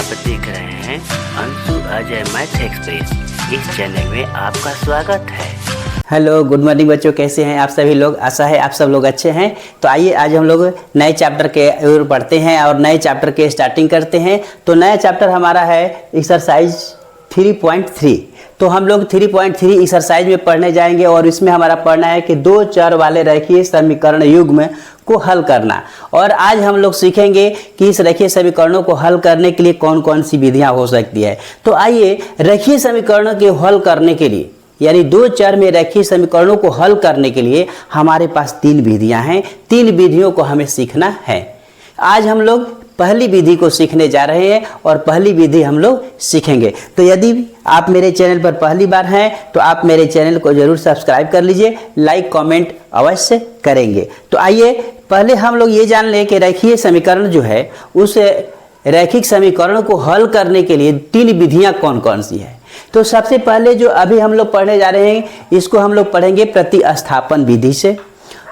पर देख रहे हैं अंशु अजय मैथ एक्सप्रेस। इस चैनल में आपका स्वागत है। हेलो, गुड मॉर्निंग बच्चों, कैसे हैं आप सभी लोग। आशा है आप सब लोग अच्छे हैं। तो आइए आज हम लोग नए चैप्टर के ओर पढ़ते हैं और नए चैप्टर के स्टार्टिंग करते हैं। तो नया चैप्टर हमारा है एक्सरसाइज 3.3। तो हम लोग 3.3 एक्सरसाइज में पढ़ने जाएंगे और इसमें हमारा पढ़ना है कि दो चर वाले रेखीय समीकरण युग्म को हल करना। और आज हम लोग सीखेंगे कि इस रेखीय समीकरणों को हल करने के लिए कौन कौन सी विधियां हो सकती है। तो आइए रेखीय समीकरणों के हल करने के लिए, यानी दो चर में रेखीय समीकरणों को हल करने के लिए हमारे पास 3 विधियां हैं। 3 विधियों को हमें सीखना है। आज हम लोग पहली विधि को सीखने जा रहे हैं और पहली विधि हम लोग सीखेंगे। तो यदि आप मेरे चैनल पर पहली बार हैं तो आप मेरे चैनल को जरूर सब्सक्राइब कर लीजिए, लाइक कमेंट अवश्य करेंगे। तो आइए पहले हम लोग ये जान लें कि रेखीय समीकरण जो है उस रैखिक समीकरण को हल करने के लिए 3 विधियां कौन कौन सी है। तो सबसे पहले जो अभी हम लोग पढ़ने जा रहे हैं इसको हम लोग पढ़ेंगे प्रतिस्थापन विधि से।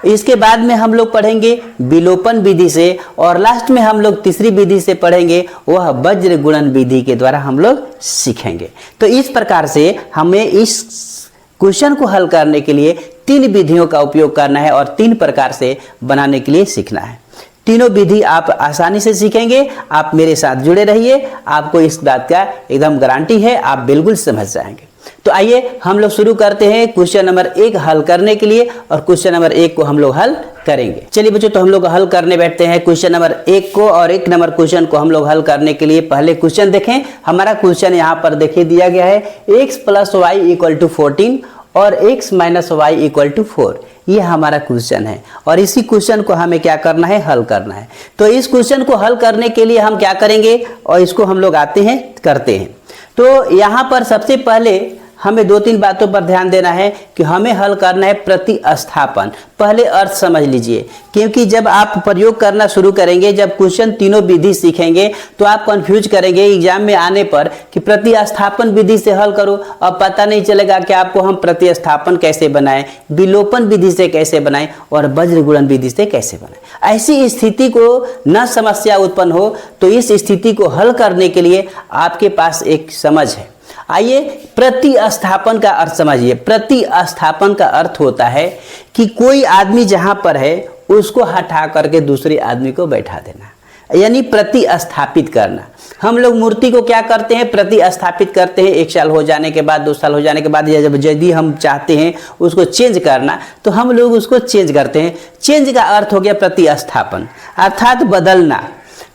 इसके बाद में हम लोग पढ़ेंगे विलोपन विधि से और लास्ट में हम लोग तीसरी विधि से पढ़ेंगे, वह वज्र गुणन विधि के द्वारा हम लोग सीखेंगे। तो इस प्रकार से हमें इस क्वेश्चन को हल करने के लिए 3 विधियों का उपयोग करना है और 3 प्रकार से बनाने के लिए सीखना है। तीनों विधि आप आसानी से सीखेंगे। आप मेरे साथ जुड़े रहिए, आपको इस बात का एकदम गारंटी है, आप बिल्कुल समझ जाएंगे। तो आइए हम लोग शुरू करते हैं क्वेश्चन नंबर 1 हल करने के लिए और क्वेश्चन नंबर 1 को हम लोग हल करेंगे। चलिए बच्चों, तो हम लोग हल करने बैठते हैं क्वेश्चन नंबर 1 को। और 1 नंबर क्वेश्चन को हम लोग हल करने के लिए पहले क्वेश्चन देखें। हमारा क्वेश्चन यहाँ पर देखिए दिया गया है x + y = 14 और x - y = 4। ये हमारा क्वेश्चन है और इसी क्वेश्चन को हमें क्या करना है, हल करना है। तो इस क्वेश्चन को हल करने के लिए हम क्या करेंगे और इसको हम लोग आते हैं करते हैं। तो यहाँ पर सबसे पहले हमें 2-3 बातों पर ध्यान देना है कि हमें हल करना है प्रतिस्थापन। पहले अर्थ समझ लीजिए, क्योंकि जब आप प्रयोग करना शुरू करेंगे, जब क्वेश्चन तीनों विधि सीखेंगे तो आप कंफ्यूज करेंगे एग्जाम में आने पर कि प्रतिस्थापन विधि से हल करो। अब पता नहीं चलेगा कि आपको हम प्रतिस्थापन कैसे बनाएं, विलोपन विधि से कैसे बनाएं और वज्र गुणन विधि से कैसे बनाएं। ऐसी स्थिति को न समस्या उत्पन्न हो, तो इस स्थिति को हल करने के लिए आपके पास एक समझ है। आइए प्रतिस्थापन का अर्थ समझिए। प्रतिस्थापन का अर्थ होता है कि कोई आदमी जहां पर है उसको हटा करके दूसरे आदमी को बैठा देना, यानी प्रतिस्थापित करना। हम लोग मूर्ति को क्या करते हैं, प्रतिस्थापित करते हैं। 1 साल हो जाने के बाद, 2 साल हो जाने के बाद, या जब यदि हम चाहते हैं उसको चेंज करना तो हम लोग उसको चेंज करते हैं। चेंज का अर्थ हो गया प्रतिस्थापन, अर्थात बदलना।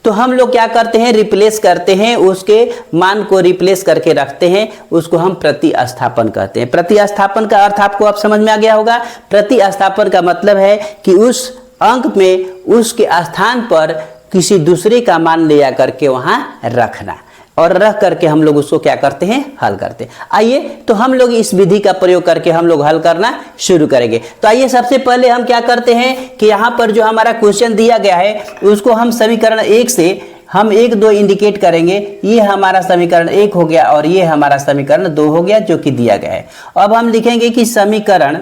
तो हम लोग क्या करते हैं, रिप्लेस करते हैं, उसके मान को रिप्लेस करके रखते हैं, उसको हम प्रतिस्थापन कहते हैं। प्रतिस्थापन का अर्थ आपको अब समझ में आ गया होगा। प्रतिस्थापन का मतलब है कि उस अंक में उसके स्थान पर किसी दूसरे का मान ले आकर के वहां रखना और रख करके हम लोग उसको क्या करते हैं, हल करते हैं। आइए तो हम लोग इस विधि का प्रयोग करके हम लोग हल करना शुरू करेंगे। तो आइए सबसे पहले हम क्या करते हैं कि यहाँ पर जो हमारा क्वेश्चन दिया गया है उसको हम समीकरण 1 से हम 1, 2 इंडिकेट करेंगे। ये हमारा समीकरण 1 हो गया और ये हमारा समीकरण 2 हो गया जो कि दिया गया है। अब हम लिखेंगे कि समीकरण,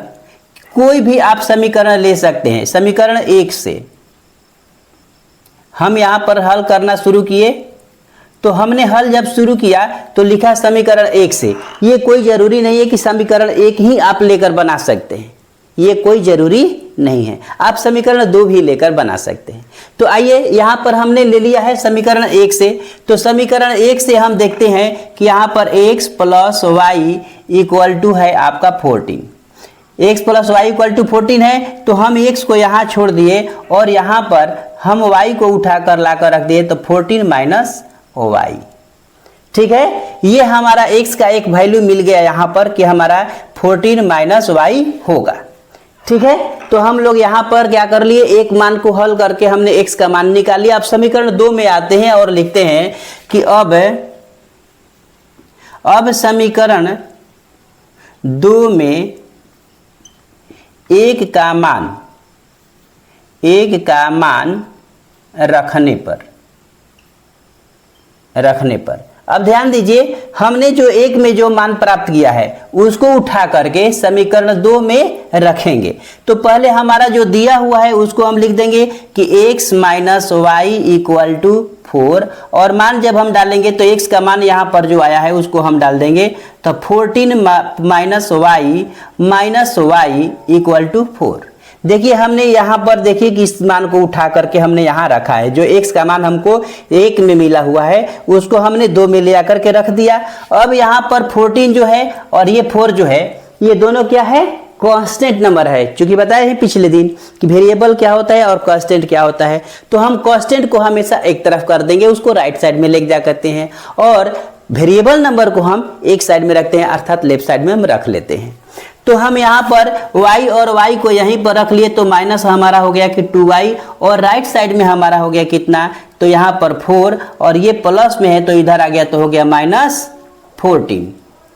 कोई भी आप समीकरण ले सकते हैं। समीकरण 1 से हम यहाँ पर हल करना शुरू किए। तो हमने हल जब शुरू किया तो लिखा समीकरण 1 से। ये कोई जरूरी नहीं है कि समीकरण 1 ही आप लेकर बना सकते हैं, ये कोई जरूरी नहीं है। आप समीकरण 2 भी लेकर बना सकते हैं। तो आइए यहाँ पर हमने ले लिया है समीकरण 1 से। तो समीकरण 1 से हम देखते हैं कि यहाँ पर x + y = है आपका 14। x + y = 14 है। तो हम x को यहाँ छोड़ दिए और यहाँ पर हम y को उठाकर लाकर रख दिए, तो 14 - y। ठीक है, ये हमारा x का एक वैल्यू मिल गया यहाँ पर कि हमारा 14 - y होगा। ठीक है, तो हम लोग यहाँ पर क्या कर लिए, एक मान को हल करके हमने x का मान निकाल लिया। अब समीकरण 2 में आते हैं और लिखते हैं कि अब समीकरण 2 में 1 का मान रखने पर अब ध्यान दीजिए, हमने जो 1 में जो मान प्राप्त किया है उसको उठा करके समीकरण 2 में रखेंगे। तो पहले हमारा जो दिया हुआ है उसको हम लिख देंगे कि x - y = 4 और मान जब हम डालेंगे तो x का मान यहाँ पर जो आया है उसको हम डाल देंगे, तो 14 माइनस वाई इक्वल टू 4। देखिए हमने यहाँ पर देखिए कि इस मान को उठा करके हमने यहाँ रखा है, जो x का मान हमको 1 में मिला हुआ है उसको हमने 2 में ले आकर के रख दिया। अब यहाँ पर 14 जो है और ये 4 जो है ये दोनों क्या है, कांस्टेंट नंबर है। क्योंकि बताया है पिछले दिन कि वेरिएबल क्या होता है और कांस्टेंट क्या होता है, तो हम कांस्टेंट को हमेशा एक तरफ कर देंगे, उसको राइट साइड में ले जा करते हैं और वेरिएबल नंबर को हम एक साइड में रखते हैं, अर्थात लेफ्ट साइड में हम रख लेते हैं। तो हम यहाँ पर y और y को यहीं पर रख लिए, तो माइनस हमारा हो गया कि 2y और राइट साइड में हमारा हो गया कितना, तो यहाँ पर 4 और ये प्लस में है तो इधर आ गया तो हो गया -14।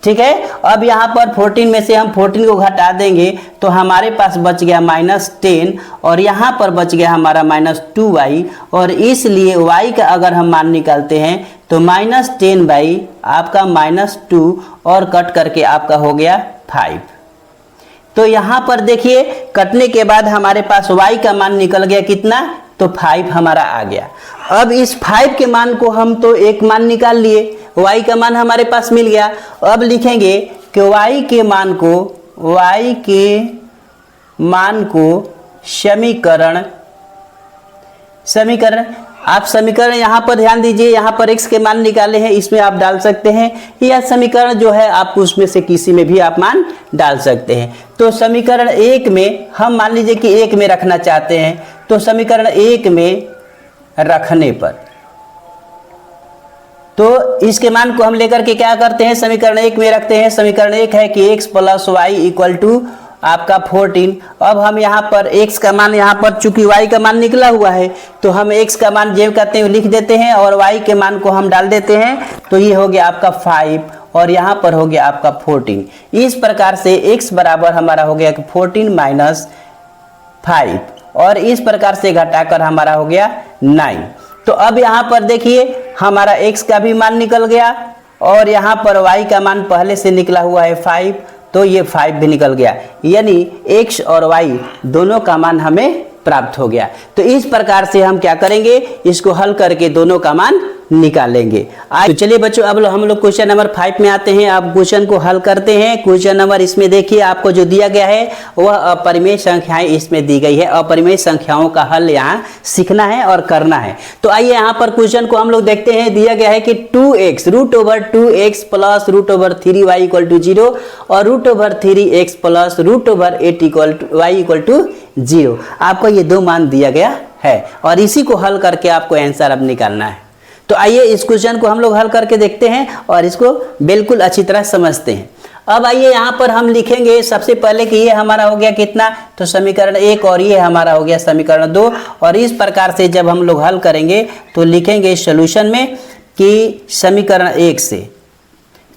ठीक है, अब यहाँ पर 14 में से हम 14 को घटा देंगे तो हमारे पास बच गया -10 और यहाँ पर बच गया हमारा -2y और इसलिए y का अगर हम मान निकालते हैं तो -10 बाई आपका -2 और कट करके आपका हो गया 5। तो यहाँ पर देखिए कटने के बाद हमारे पास y का मान निकल गया कितना, तो 5 हमारा आ गया। अब इस 5 के मान को हम तो एक मान निकाल लिए, y का मान हमारे पास मिल गया। अब लिखेंगे कि y के मान को समीकरण आप समीकरण यहाँ पर ध्यान दीजिए, यहाँ पर x के मान निकाले हैं, इसमें आप डाल सकते हैं, यह समीकरण जो है आप उसमें से किसी में भी आप मान डाल सकते हैं। तो समीकरण 1 में हम मान लीजिए कि 1 में रखना चाहते हैं, तो समीकरण 1 में रखने पर तो इसके मान को हम लेकर के क्या करते हैं, समीकरण 1 में रखते हैं। समीकरण 1 है कि x + y इक्वल टू आपका 14। अब हम यहाँ पर x का मान, यहाँ पर चूंकि y का मान निकला हुआ है तो हम x का मान जो कहते हैं लिख देते हैं और y के मान को हम डाल देते हैं, तो ये हो गया आपका 5 और यहाँ पर हो गया आपका 14। इस प्रकार से x बराबर हमारा हो गया 14 - 5 और इस प्रकार से घटाकर हमारा हो गया 9। तो अब यहाँ पर देखिए हमारा x का भी मान निकल गया और यहाँ पर y का मान पहले से निकला हुआ है 5, तो ये 5 भी निकल गया, यानी x और y दोनों का मान हमें प्राप्त हो गया। तो इस प्रकार से हम क्या करेंगे, इसको हल करके दोनों का मान निकालेंगे। तो चलिए बच्चों अब हम लोग क्वेश्चन नंबर 5 में आते हैं। अब क्वेश्चन को हल करते हैं। क्वेश्चन नंबर इसमें देखिए आपको जो दिया गया है वह अपरिमेय संख्याएं इसमें दी गई है। अपरिमेय संख्याओं का हल यहाँ सीखना है और करना है। तो आइए यहाँ पर क्वेश्चन को हम लोग देखते हैं। दिया गया है कि 2x √2x plus √3y equal to 0 और √3x plus √8y equal to 0। आपको ये दो मान दिया गया है और इसी को हल करके आपको आंसर अब निकालना है। तो आइए इस क्वेश्चन को हम लोग हल करके देखते हैं और इसको बिल्कुल अच्छी तरह समझते हैं। अब आइए यहाँ पर हम लिखेंगे सबसे पहले कि ये हमारा हो गया कितना, तो समीकरण 1 और ये हमारा हो गया समीकरण 2। और इस प्रकार से जब हम लोग हल करेंगे तो लिखेंगे सॉल्यूशन में कि समीकरण 1 से,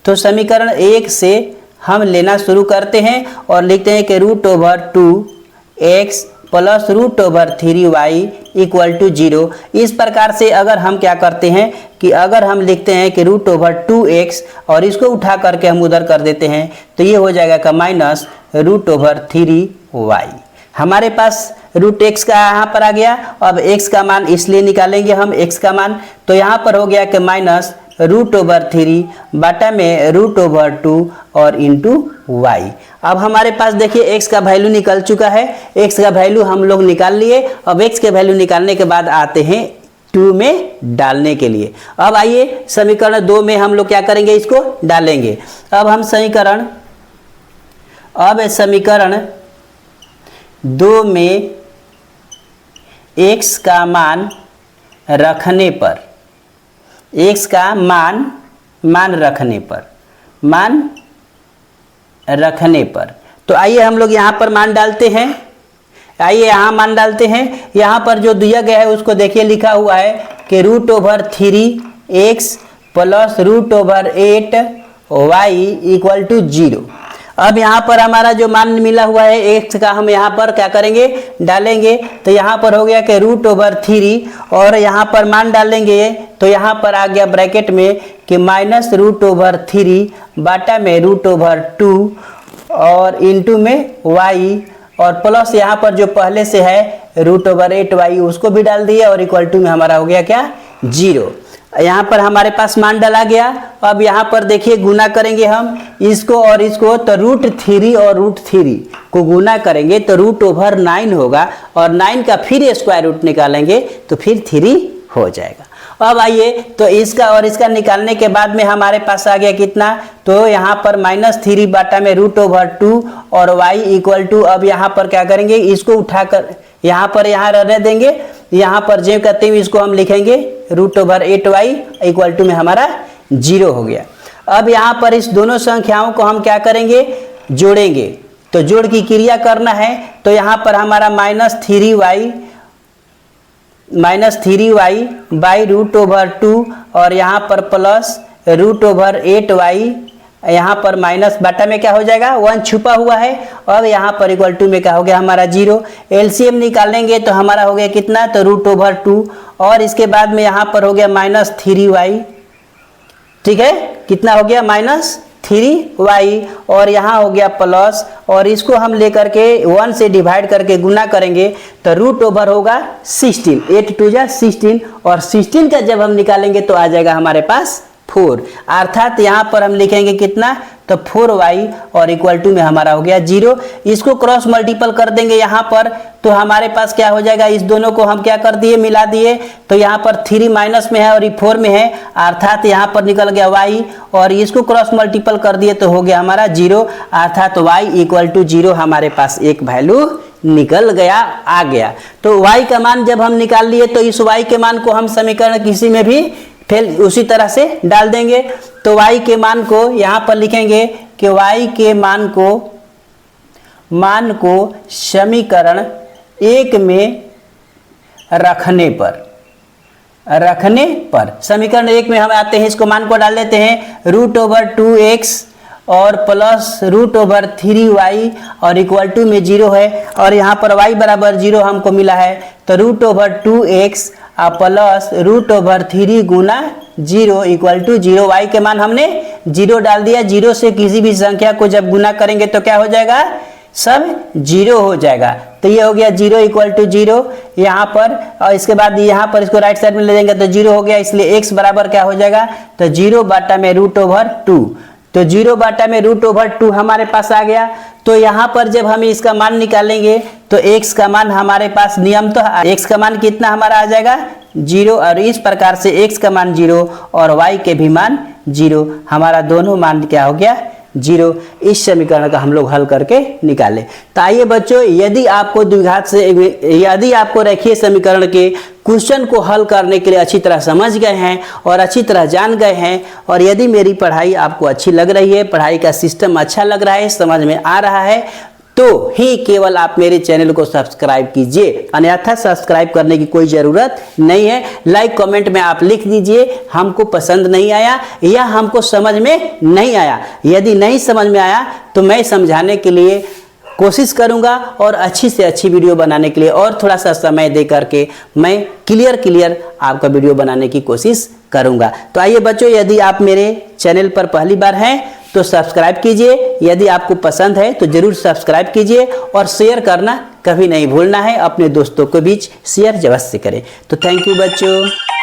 तो समीकरण 1 से हम लेना शुरू करते हैं और लिखते हैं कि √2x plus √3y equal to 0। इस प्रकार से अगर हम क्या करते हैं कि अगर हम लिखते हैं कि √2x और इसको उठा करके हम उधर कर देते हैं तो ये हो जाएगा का -√3y। हमारे पास √x का यहाँ पर आ गया। अब x का मान इसलिए निकालेंगे हम x का मान, तो यहाँ पर हो गया कि -√3 बटा में √2 और इंटू y। अब हमारे पास देखिए x का वैल्यू निकल चुका है, x का वैल्यू हम लोग निकाल लिए। अब x के वैल्यू निकालने के बाद आते हैं 2 में डालने के लिए। अब आइए समीकरण 2 में हम लोग क्या करेंगे, इसको डालेंगे। अब हम समीकरण 2 में x का मान रखने पर, x का मान रखने पर तो आइए हम लोग यहाँ पर मान डालते हैं। आइए यहाँ मान डालते हैं। यहाँ पर जो दिया गया है उसको देखिए, लिखा हुआ है कि √3x plus √8y equal to 0। अब यहाँ पर हमारा जो मान मिला हुआ है x का हम यहाँ पर क्या करेंगे, डालेंगे। तो यहाँ पर हो गया कि √3 और यहाँ पर मान डालेंगे तो यहाँ पर आ गया ब्रैकेट में कि -√3 बटा में √2 और इंटू में y और प्लस यहाँ पर जो पहले से है √8y उसको भी डाल दिए और इक्वल टू में हमारा हो गया क्या 0। यहाँ पर हमारे पास मान डाला गया। अब यहाँ पर देखिए गुना करेंगे हम इसको और इसको, तो √3 और √3 को गुना करेंगे तो √9 होगा और 9 का फिर स्क्वायर रूट निकालेंगे तो फिर 3 हो जाएगा। अब आइए तो इसका और इसका निकालने के बाद में हमारे पास आ गया कितना, तो यहाँ पर -3 बाटा में √2 और y इक्वल टू, अब यहाँ पर क्या करेंगे इसको उठाकर यहाँ पर यहाँ रहने देंगे, यहाँ पर जो कहते हैं इसको हम लिखेंगे √8y इक्वल टू में हमारा 0 हो गया। अब यहाँ पर इस दोनों संख्याओं को हम क्या करेंगे, जोड़ेंगे। तो जोड़ की क्रिया करना है तो यहाँ पर हमारा -3y बाई √2 और यहाँ पर प्लस √8y, यहाँ पर माइनस बाटा में क्या हो जाएगा 1 छुपा हुआ है। अब यहाँ पर इक्वल टू में क्या हो गया हमारा 0। एलसीएम निकालेंगे तो हमारा हो गया कितना, तो √2 और इसके बाद में यहाँ पर हो गया -3y, ठीक है, कितना हो गया -3y और यहाँ हो गया प्लस, और इसको हम लेकर के 1 से डिवाइड करके गुना करेंगे तो √ओवर होगा 16, 8 2 जा 16 और 16 का जब हम निकालेंगे तो आ जाएगा हमारे पास 4, अर्थात यहाँ पर हम लिखेंगे कितना, तो 4y और इक्वल टू में हमारा हो गया 0। इसको क्रॉस मल्टीपल कर देंगे यहाँ पर तो हमारे पास क्या हो जाएगा, इस दोनों को हम क्या कर दिए मिला दिए तो यहाँ पर 3 माइनस में है और ये 4 में है, अर्थात यहाँ पर निकल गया y और इसको क्रॉस मल्टीपल कर दिए तो हो गया हमारा 0, अर्थात y इक्वल टू 0 हमारे पास एक वैल्यू निकल गया, आ गया। तो y का मान जब हम निकाल लिए तो इस y के मान को हम समीकरण किसी में भी फिर उसी तरह से डाल देंगे। तो y के मान को यहाँ पर लिखेंगे कि y के मान को समीकरण 1 में रखने पर समीकरण 1 में हम आते हैं, इसको मान को डाल देते हैं √2x और प्लस √3y और इक्वल टू में 0 है और यहाँ पर y बराबर 0 हमको मिला है तो √2x प्लस √3 गुना 0 इक्वल टू 0। y के मान हमने 0 डाल दिया। 0 से किसी भी संख्या को जब गुना करेंगे तो क्या हो जाएगा, सब 0 हो जाएगा। तो ये हो गया 0 इक्वल टू 0 यहाँ पर, और इसके बाद यहाँ पर इसको राइट साइड में ले जाएंगे तो 0 हो गया, इसलिए x बराबर क्या हो जाएगा, तो 0 बाटा में √2, तो 0 बाटा में √2 हमारे पास आ गया। तो यहाँ पर जब हम इसका मान निकालेंगे तो x का मान हमारे पास नियम तो x का मान कितना हमारा आ जाएगा 0, और इस प्रकार से x का मान 0 और y के भी मान 0, हमारा दोनों मान क्या हो गया 0। इस समीकरण का हम लोग हल करके निकाले। तो आइए बच्चों, यदि आपको रेखीय समीकरण के क्वेश्चन को हल करने के लिए अच्छी तरह समझ गए हैं और अच्छी तरह जान गए हैं, और यदि मेरी पढ़ाई आपको अच्छी लग रही है, पढ़ाई का सिस्टम अच्छा लग रहा है, समझ में आ रहा है, तो ही केवल आप मेरे चैनल को सब्सक्राइब कीजिए, अन्यथा सब्सक्राइब करने की कोई ज़रूरत नहीं है। लाइक कमेंट में आप लिख दीजिए हमको पसंद नहीं आया या हमको समझ में नहीं आया। यदि नहीं समझ में आया तो मैं समझाने के लिए कोशिश करूंगा और अच्छी से अच्छी वीडियो बनाने के लिए और थोड़ा सा समय दे करके मैं क्लियर आपका वीडियो बनाने की कोशिश करूंगा। तो आइए बच्चों, यदि आप मेरे चैनल पर पहली बार हैं तो सब्सक्राइब कीजिए, यदि आपको पसंद है तो जरूर सब्सक्राइब कीजिए और शेयर करना कभी नहीं भूलना है, अपने दोस्तों के बीच शेयर अवश्य करें। तो थैंक यू बच्चों।